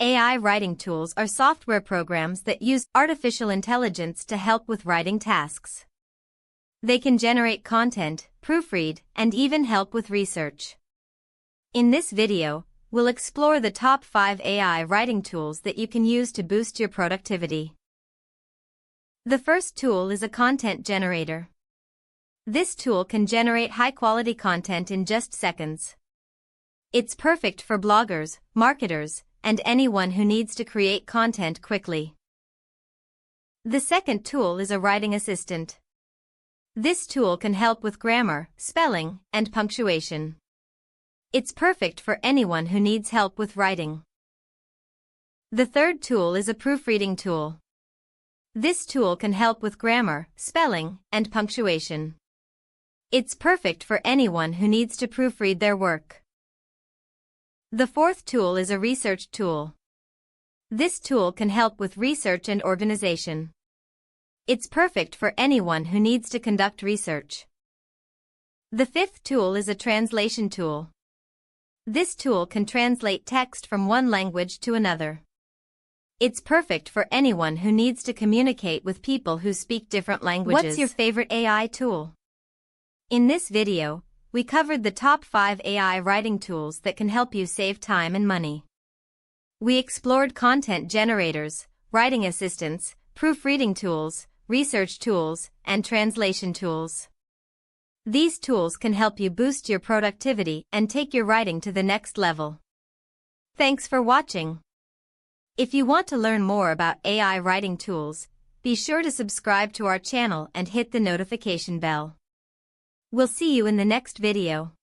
AI writing tools are software programs that use artificial intelligence to help with writing tasks. They can generate content, proofread, and even help with research. In this video, we'll explore the top 5 AI writing tools that you can use to boost your productivity. The first tool is a content generator. This tool can generate high-quality content in just seconds. It's perfect for bloggers, marketers, and anyone who needs to create content quickly. The second tool is a writing assistant. This tool can help with grammar, spelling, and punctuation. It's perfect for anyone who needs help with writing. The third tool is a proofreading tool. This tool can help with grammar, spelling, and punctuation. It's perfect for anyone who needs to proofread their work. The fourth tool is a research tool. This tool can help with research and organization. It's perfect for anyone who needs to conduct research. The fifth tool is a translation tool. This tool can translate text from one language to another. It's perfect for anyone who needs to communicate with people who speak different languages. What's your favorite AI tool? In this video, we covered the top 5 AI writing tools that can help you save time and money. We explored content generators, writing assistants, proofreading tools, research tools, and translation tools. These tools can help you boost your productivity and take your writing to the next level. Thanks for watching. If you want to learn more about AI writing tools, be sure to subscribe to our channel and hit the notification bell. We'll see you in the next video.